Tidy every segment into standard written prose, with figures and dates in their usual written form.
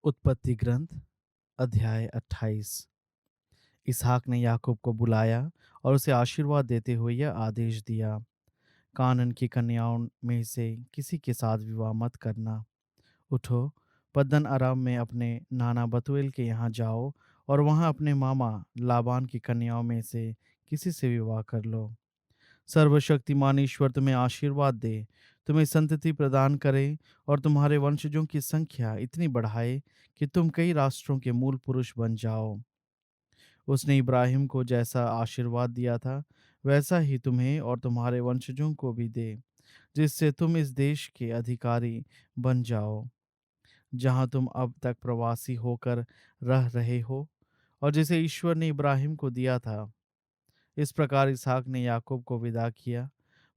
उत्पत्ति ग्रंथ अध्याय 28। इसहाक ने याकूब को बुलाया और उसे आशीर्वाद देते हुए यह आदेश दिया, कानन की कन्याओं में से किसी के साथ विवाह मत करना। उठो, पद्दन अराम में अपने नाना बतूएल के यहाँ जाओ और वहाँ अपने मामा लाबान की कन्याओं में से किसी से विवाह कर लो। सर्वशक्तिमान ईश्वर तुम्हें आशीर्वाद दे, तुम्हें संतति प्रदान करे और तुम्हारे वंशजों की संख्या इतनी बढ़ाए कि तुम कई राष्ट्रों के मूल पुरुष बन जाओ। उसने इब्राहिम को जैसा आशीर्वाद दिया था वैसा ही तुम्हें और तुम्हारे वंशजों को भी दे, जिससे तुम इस देश के अधिकारी बन जाओ जहां तुम अब तक प्रवासी होकर रह रहे हो, और जिसे ईश्वर ने इब्राहिम को दिया था। इस प्रकार इसहाक ने याकूब को विदा किया।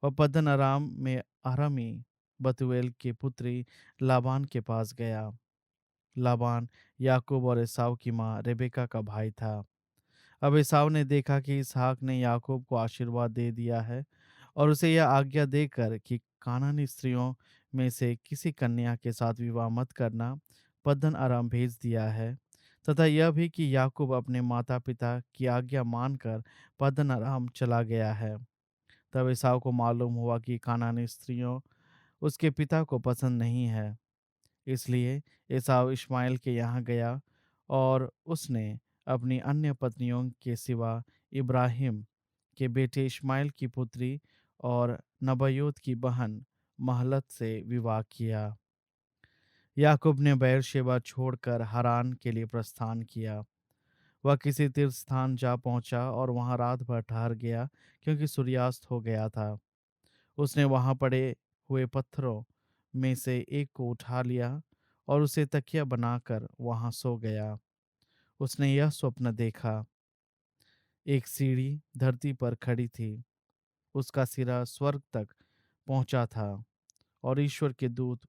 वह पद्दन अराम में अरामी बतूएल के पुत्री लाबान के पास गया। लाबान याकूब और एसाव की माँ रेबेका का भाई था। अब एसाव ने देखा कि इसहाक ने याकूब को आशीर्वाद दे दिया है और उसे यह आज्ञा देकर कि कानानी स्त्रियों में से किसी कन्या के साथ विवाह मत करना, पद्दन अराम भेज दिया है, तथा यह भी कि याकूब अपने माता पिता की आज्ञा मानकर पद्दन अराम चला गया है। तब एसाव को मालूम हुआ कि कानानी स्त्रियों उसके पिता को पसंद नहीं है, इसलिए एसाव इश्माएल के यहाँ गया और उसने अपनी अन्य पत्नियों के सिवा इब्राहिम के बेटे इश्माएल की पुत्री और नबायोत की बहन महलत से विवाह किया। याकूब ने बेरशेबा छोड़कर हरान के लिए प्रस्थान किया। वह किसी तीर्थ स्थान जा पहुंचा और वहां रात भर ठहर गया, क्योंकि सूर्यास्त हो गया था। उसने वहां पड़े हुए पत्थरों में से एक को उठा लिया और उसे तकिया बनाकर वहां सो गया। उसने यह स्वप्न देखा, एक सीढ़ी धरती पर खड़ी थी, उसका सिरा स्वर्ग तक पहुंचा था और ईश्वर के दूत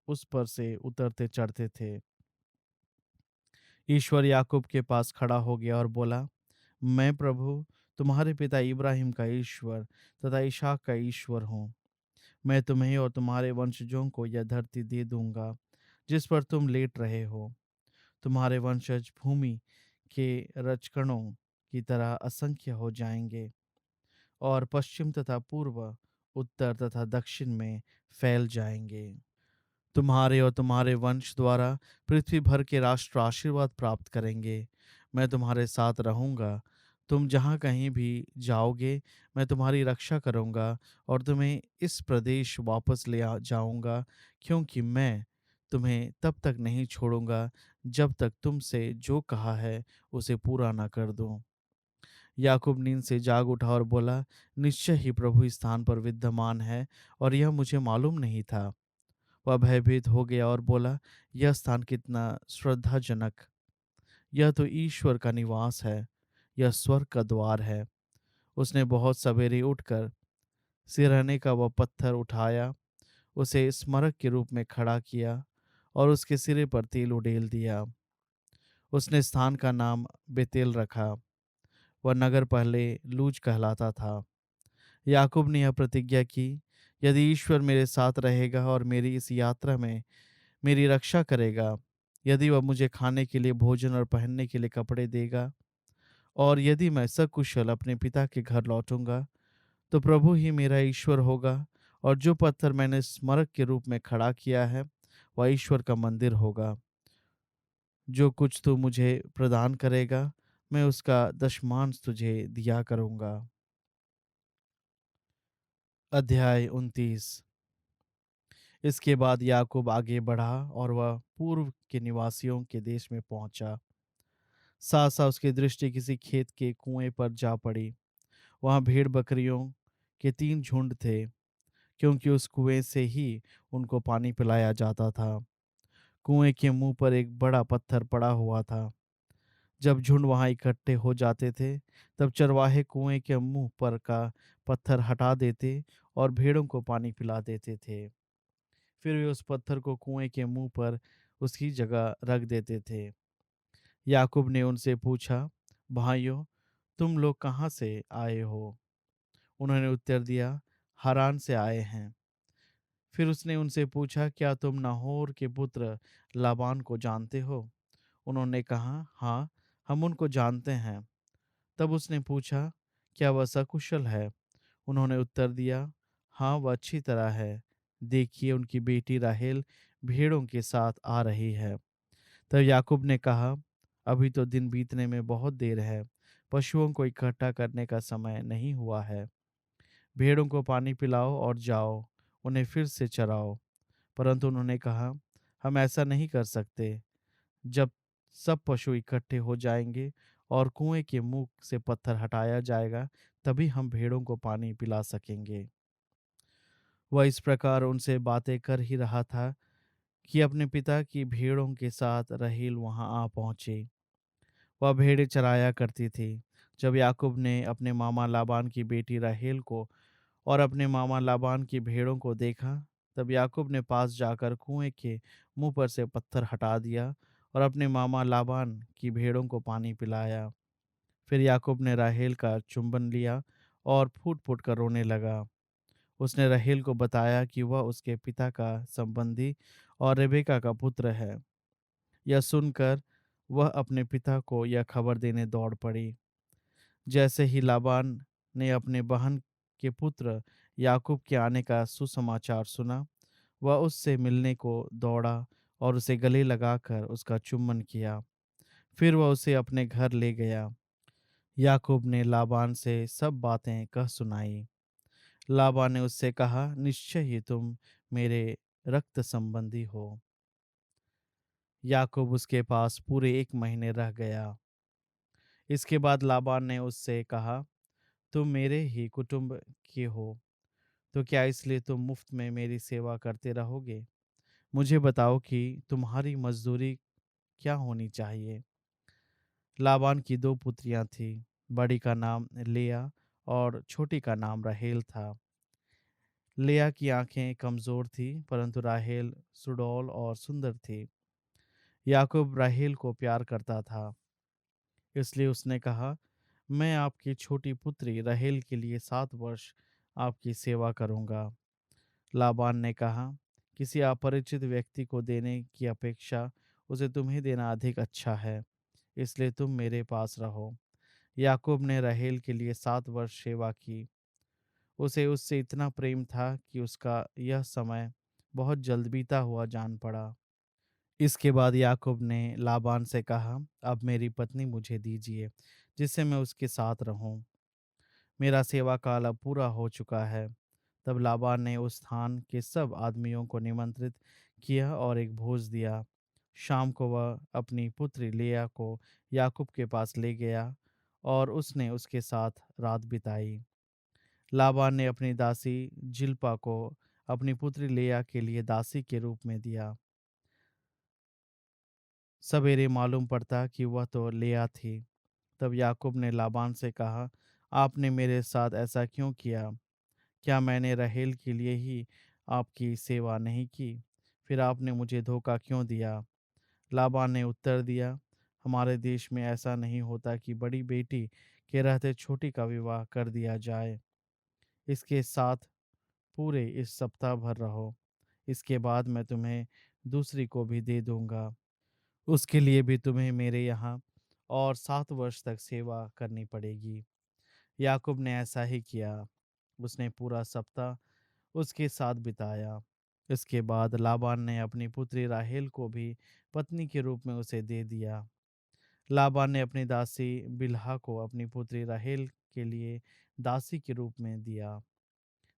उस पर से उतरते चढ़ते थे। ईश्वर याकूब के पास खड़ा हो गया और बोला, मैं प्रभु तुम्हारे पिता इब्राहिम का ईश्वर तथा इसहाक का ईश्वर हूँ। मैं तुम्हें और तुम्हारे वंशजों को यह धरती दे दूंगा जिस पर तुम लेट रहे हो। तुम्हारे वंशज भूमि के रजकणों की तरह असंख्य हो जाएंगे और पश्चिम तथा पूर्व, उत्तर तथा दक्षिण में फैल जाएंगे। तुम्हारे और तुम्हारे वंश द्वारा पृथ्वी भर के राष्ट्र आशीर्वाद प्राप्त करेंगे। मैं तुम्हारे साथ रहूंगा, तुम जहाँ कहीं भी जाओगे मैं तुम्हारी रक्षा करूंगा और तुम्हें इस प्रदेश वापस जाऊंगा, क्योंकि मैं तुम्हें तब तक नहीं छोड़ूंगा जब तक तुमसे जो कहा है उसे पूरा ना कर दूं। याकूब नींद से जाग उठा और बोला, निश्चय ही प्रभु इस स्थान पर विद्यमान है और यह मुझे मालूम नहीं था। वह भयभीत हो गया और बोला, यह स्थान कितना श्रद्धाजनक! यह तो ईश्वर का निवास है, यह स्वर्ग का द्वार है। उसने बहुत सवेरे उठकर सिरहने का वह पत्थर उठाया, उसे स्मारक के रूप में खड़ा किया और उसके सिरे पर तेल उडेल दिया। उसने स्थान का नाम बेतेल रखा। वह नगर पहले लूज कहलाता था। याकूब ने यह प्रतिज्ञा की, यदि ईश्वर मेरे साथ रहेगा और मेरी इस यात्रा में मेरी रक्षा करेगा, यदि वह मुझे खाने के लिए भोजन और पहनने के लिए कपड़े देगा, और यदि मैं सकुशल अपने पिता के घर लौटूंगा, तो प्रभु ही मेरा ईश्वर होगा और जो पत्थर मैंने स्मारक के रूप में खड़ा किया है वह ईश्वर का मंदिर होगा। जो कुछ तू मुझे प्रदान करेगा मैं उसका दशमांश तुझे दिया करूंगा। अध्याय 29। इसके बाद याकूब आगे बढ़ा और वह पूर्व के निवासियों के देश में पहुंचा। साथ साथ उसकी दृष्टि किसी खेत के कुएं पर जा पड़ी। वहां भेड़ बकरियों के 3 झुंड थे, क्योंकि उस कुएं से ही उनको पानी पिलाया जाता था। कुएं के मुंह पर एक बड़ा पत्थर पड़ा हुआ था। जब झुंड वहां इकट्ठे हो जाते थे, तब चरवाहे कुएं के मुंह पर का पत्थर हटा देते और भेड़ों को पानी पिला देते थे। फिर वे उस पत्थर को कुएं के मुंह पर उसकी जगह रख देते थे। याकूब ने उनसे पूछा, भाइयों, तुम लोग कहाँ से आए हो? उन्होंने उत्तर दिया, हरान से आए हैं। फिर उसने उनसे पूछा, क्या तुम नाहोर के पुत्र लाबान को जानते हो? उन्होंने कहा, हाँ, हम उनको जानते हैं। तब उसने पूछा, क्या वह सकुशल है? उन्होंने उत्तर दिया, हाँ, वह अच्छी तरह है। देखिए, उनकी बेटी राहेल भेड़ों के साथ आ रही है। तब याकूब ने कहा, अभी तो दिन बीतने में बहुत देर है, पशुओं को इकट्ठा करने का समय नहीं हुआ है। भेड़ों को पानी पिलाओ और जाओ, उन्हें फिर से चराओ। परंतु उन्होंने कहा, हम ऐसा नहीं कर सकते। जब सब पशु इकट्ठे हो जाएंगे और कुएं के मुंह से पत्थर हटाया जाएगा, तभी हम भेड़ों को पानी पिला सकेंगे। वह इस प्रकार उनसे बातें कर ही रहा था कि अपने पिता की भेड़ों के साथ राहेल वहां आ पहुंची। वह भेड़ें चराया करती थी। जब याकूब ने अपने मामा लाबान की बेटी राहेल को और अपने मामा लाबान की भेड़ों को देखा, तब याकूब ने पास जाकर कुएं के मुंह पर से पत्थर हटा दिया और अपने मामा लाबान की भेड़ों को पानी पिलाया। फिर याकूब ने राहेल का चुंबन लिया और फूट फूट कर रोने लगा। उसने राहेल को बताया कि वह उसके पिता का संबंधी और रेबेका का पुत्र है। यह सुनकर वह अपने पिता को यह खबर देने दौड़ पड़ी। जैसे ही लाबान ने अपने बहन के पुत्र याकूब के आने का सुसमाचार सुना, वह उससे मिलने को दौड़ा और उसे गले लगाकर उसका चुम्बन किया। फिर वह उसे अपने घर ले गया। याकूब ने लाबान से सब बातें कह सुनाई। लाबान ने उससे कहा, निश्चय ही तुम मेरे रक्त संबंधी हो। याकूब उसके पास पूरे 1 महीने रह गया। इसके बाद लाबान ने उससे कहा, तुम मेरे ही कुटुंब के हो, तो क्या इसलिए तुम मुफ्त में मेरी सेवा करते रहोगे? मुझे बताओ कि तुम्हारी मजदूरी क्या होनी चाहिए। लाबान की 2 पुत्रियां थीं। बड़ी का नाम लिया और छोटी का नाम राहेल था। लिया की आंखें कमजोर थीं, परंतु राहेल सुडौल और सुंदर थी। याकूब राहेल को प्यार करता था, इसलिए उसने कहा, मैं आपकी छोटी पुत्री राहेल के लिए 7 वर्ष आपकी सेवा करूंगा। लाबान ने कहा, किसी अपरिचित व्यक्ति को देने की अपेक्षा उसे तुम्हें देना अधिक अच्छा है, इसलिए तुम मेरे पास रहो। याकूब ने राहेल के लिए 7 वर्ष सेवा की। उसे उससे इतना प्रेम था कि उसका यह समय बहुत जल्द बीता हुआ जान पड़ा। इसके बाद याकूब ने लाबान से कहा, अब मेरी पत्नी मुझे दीजिए, जिससे मैं उसके साथ रहूं। मेरा सेवा काल अब पूरा हो चुका है। तब लाबान ने उस स्थान के सब आदमियों को निमंत्रित किया और एक भोज दिया। शाम को वह अपनी पुत्री लिया को याकूब के पास ले गया और उसने उसके साथ रात बिताई। लाबान ने अपनी दासी जिल्पा को अपनी पुत्री लिया के लिए दासी के रूप में दिया। सवेरे मालूम पड़ता कि वह तो लिया थी। तब याकूब ने लाबान से कहा, आपने मेरे साथ ऐसा क्यों किया? क्या मैंने राहेल के लिए ही आपकी सेवा नहीं की? फिर आपने मुझे धोखा क्यों दिया? लाबान ने उत्तर दिया, हमारे देश में ऐसा नहीं होता कि बड़ी बेटी के रहते छोटी का विवाह कर दिया जाए। इसके साथ पूरे इस सप्ताह भर रहो, इसके बाद मैं तुम्हें दूसरी को भी दे दूंगा। उसके लिए भी तुम्हें मेरे यहाँ और 7 वर्ष तक सेवा करनी पड़ेगी। याकूब ने ऐसा ही किया। उसने पूरा सप्ताह उसके साथ बिताया। इसके बाद लाबान ने अपनी पुत्री राहेल को भी पत्नी के रूप में उसे दे दिया। लाबान ने अपनी दासी बिल्हा को अपनी पुत्री राहेल के लिए दासी के रूप में दिया।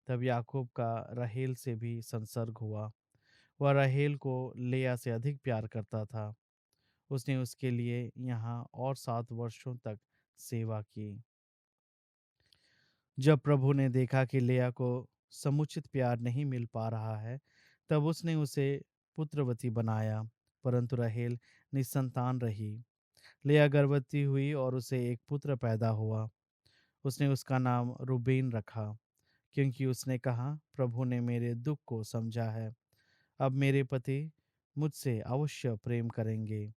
तब याकूब का राहेल से भी संसर्ग हुआ। वह राहेल को लेया से अधिक प्यार करता था। उसने उसके लिए यहाँ और 7 वर्षों तक सेवा की। जब प्रभु ने देखा कि लेया को समुचित प्यार नहीं मिल पा रहा है, तब उसने उसे पुत्रवती बनाया, परंतु राहेल निसंतान रही। लेया गर्भवती हुई और उसे एक पुत्र पैदा हुआ। उसने उसका नाम रूबेन रखा, क्योंकि उसने कहा, प्रभु ने मेरे दुख को समझा है। अब मेरे पति मुझसे अवश्य प्रेम करेंगे।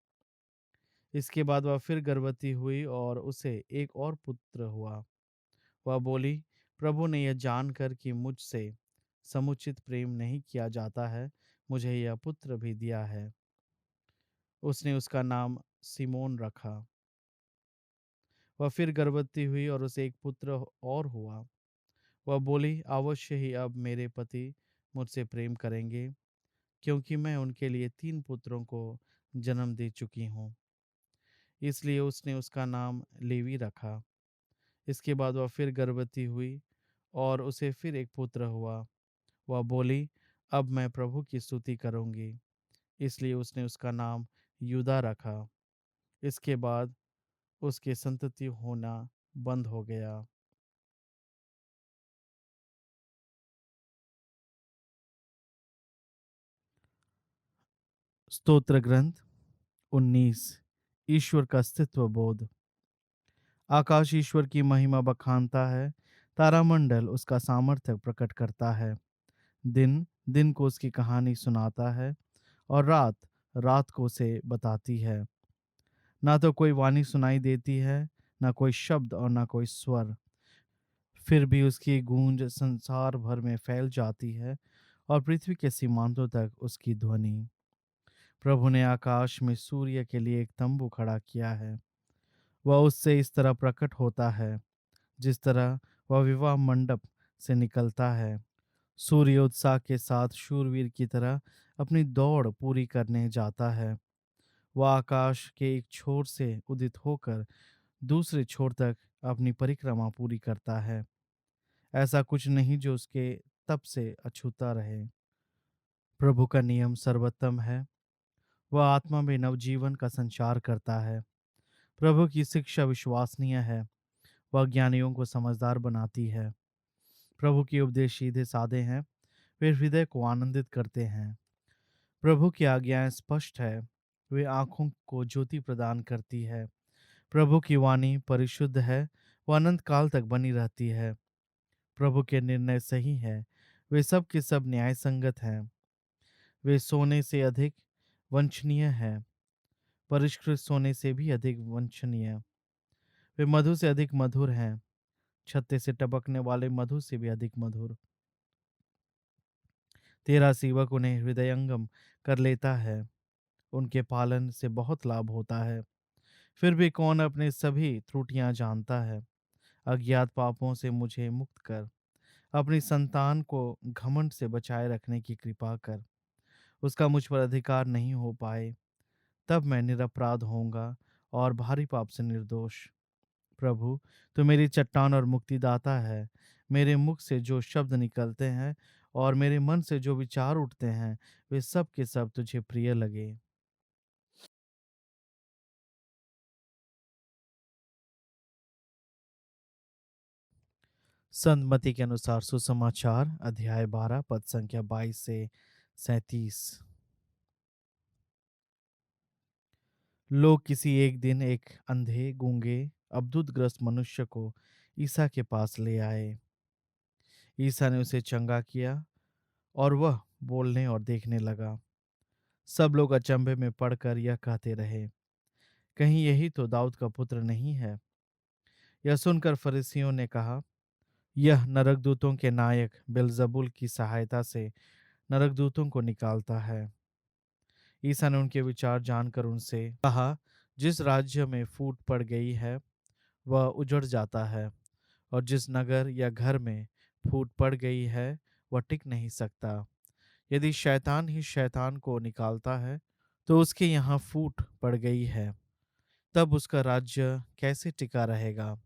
इसके बाद वह फिर गर्भवती हुई और उसे एक और पुत्र हुआ। वह बोली, प्रभु ने यह जानकर कि मुझसे समुचित प्रेम नहीं किया जाता है, मुझे यह पुत्र भी दिया है। उसने उसका नाम सिमोन रखा। वह फिर गर्भवती हुई और उसे एक पुत्र और हुआ। वह बोली, अवश्य ही अब मेरे पति मुझसे प्रेम करेंगे, क्योंकि मैं उनके लिए 3 पुत्रों को जन्म दे चुकी हूँ। इसलिए उसने उसका नाम लेवी रखा। इसके बाद वह फिर गर्भवती हुई और उसे फिर एक पुत्र हुआ। वह बोली, अब मैं प्रभु की स्तुति करूंगी। इसलिए उसने उसका नाम यूदा रखा। इसके बाद उसके संतति होना बंद हो गया। स्तोत्र ग्रंथ 19। ईश्वर का अस्तित्व बोध। आकाश ईश्वर की महिमा बखानता है, तारामंडल उसका सामर्थ्य प्रकट करता है। दिन दिन को उसकी कहानी सुनाता है और रात रात को उसे बताती है। ना तो कोई वाणी सुनाई देती है, ना कोई शब्द और ना कोई स्वर। फिर भी उसकी गूंज संसार भर में फैल जाती है और पृथ्वी के सीमांतों तक उसकी ध्वनि। प्रभु ने आकाश में सूर्य के लिए एक तंबू खड़ा किया है। वह उससे इस तरह प्रकट होता है जिस तरह वह विवाह मंडप से निकलता है। सूर्य उत्साह के साथ शूरवीर की तरह अपनी दौड़ पूरी करने जाता है। वह आकाश के एक छोर से उदित होकर दूसरे छोर तक अपनी परिक्रमा पूरी करता है। ऐसा कुछ नहीं जो उसके तप से अछूता रहे। प्रभु का नियम सर्वोत्तम है। वह आत्मा में नवजीवन का संचार करता है। प्रभु की शिक्षा विश्वसनीय है। वह ज्ञानियों को समझदार बनाती है। प्रभु के उपदेश सीधे साधे हैं, वे हृदय को आनंदित करते हैं। प्रभु की आज्ञाएं स्पष्ट है, वे आंखों को ज्योति प्रदान करती है। प्रभु की वाणी परिशुद्ध है, वह अनंत काल तक बनी रहती है। प्रभु के निर्णय सही है, वे सब के सब न्याय संगत हैं। वे सोने से अधिक वंचनीय है, परिष्कृत सोने से भी अधिक वंचनीय। वे मधु से अधिक मधुर हैं, छत्ते से टपकने वाले मधु से भी अधिक मधुर। तेरा सेवक उन्हें हृदयंगम कर लेता है, उनके पालन से बहुत लाभ होता है। फिर भी कौन अपने सभी त्रुटियां जानता है। अज्ञात पापों से मुझे मुक्त कर, अपनी संतान को घमंड से बचाए रखने की कृपा कर। उसका मुझ पर अधिकार नहीं हो पाए, तब मैं निरपराध होऊंगा और भारी पाप से निर्दोष। प्रभु, तू मेरी चट्टान और मुक्तिदाता है। मेरे मुख से जो शब्द निकलते हैं और मेरे मन से जो विचार उठते हैं, वे सब के सब तुझे प्रिय लगे। संत मती के अनुसार सुसमाचार अध्याय 12 पद संख्या 22 से 37। लोग किसी एक दिन एक अंधे गूंगे अब्दुतग्रस्त मनुष्य को ईसा के पास ले आए। ईसा ने उसे चंगा किया और वह बोलने और देखने लगा। सब लोग अचंभे में पड़कर यह कहते रहे, कहीं यही तो दाऊद का पुत्र नहीं है। यह सुनकर फरीसियों ने कहा, यह नरकदूतों के नायक बेलजबूल की सहायता से नरकदूतों को निकालता है। ईसा ने उनके विचार जानकर उनसे कहा, जिस राज्य में फूट पड़ गई है वह उजड़ जाता है, और जिस नगर या घर में फूट पड़ गई है वह टिक नहीं सकता। यदि शैतान ही शैतान को निकालता है तो उसके यहाँ फूट पड़ गई है, तब उसका राज्य कैसे टिका रहेगा।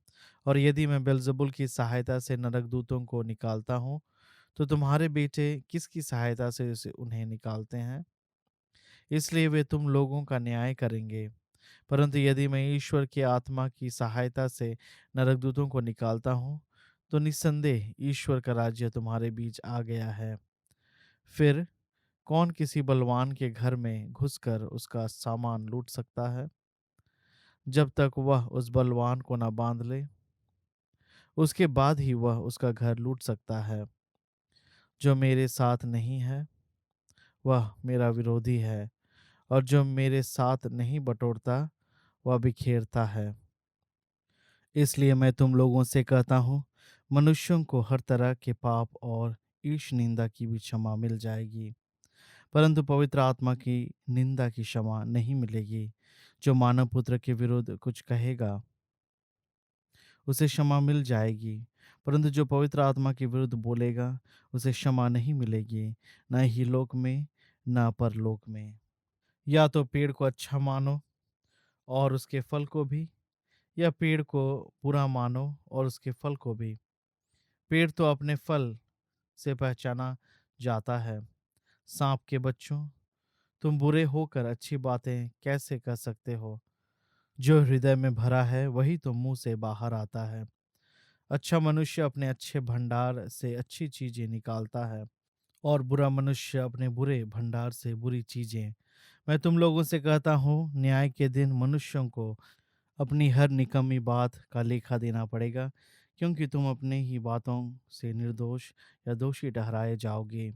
और यदि मैं बेलजबुल की सहायता से नरकदूतों को निकालता हूँ, तो तुम्हारे बेटे किसकी सहायता से उन्हें निकालते हैं? इसलिए वे तुम लोगों का न्याय करेंगे। परंतु यदि मैं ईश्वर की आत्मा की सहायता से नरकदूतों को निकालता हूँ, तो निस्संदेह ईश्वर का राज्य तुम्हारे बीच आ गया है। फिर कौन किसी बलवान के घर में घुसकर उसका सामान लूट सकता है, जब तक वह उस बलवान को न बांध ले? उसके बाद ही वह उसका घर लूट सकता है। जो मेरे साथ नहीं है वह मेरा विरोधी है, और जो मेरे साथ नहीं बटोरता वह बिखेरता है। इसलिए मैं तुम लोगों से कहता हूँ, मनुष्यों को हर तरह के पाप और ईश निंदा की भी क्षमा मिल जाएगी, परंतु पवित्र आत्मा की निंदा की क्षमा नहीं मिलेगी। जो मानव पुत्र के विरुद्ध कुछ कहेगा, उसे क्षमा मिल जाएगी, परंतु जो पवित्र आत्मा के विरुद्ध बोलेगा, उसे क्षमा नहीं मिलेगी, न ही लोक में, न परलोक में। या तो पेड़ को अच्छा मानो और उसके फल को भी, या पेड़ को बुरा मानो और उसके फल को भी। पेड़ तो अपने फल से पहचाना जाता है। सांप के बच्चों, तुम बुरे होकर अच्छी बातें कैसे कर सकते हो? जो हृदय में भरा है वही तो मुंह से बाहर आता है। अच्छा मनुष्य अपने अच्छे भंडार से अच्छी चीजें निकालता है, और बुरा मनुष्य अपने बुरे भंडार से बुरी चीजें। मैं तुम लोगों से कहता हूँ, न्याय के दिन मनुष्यों को अपनी हर निकम्मी बात का लेखा देना पड़ेगा, क्योंकि तुम अपने ही बातों से निर्दोष या दोषी ठहराए जाओगे,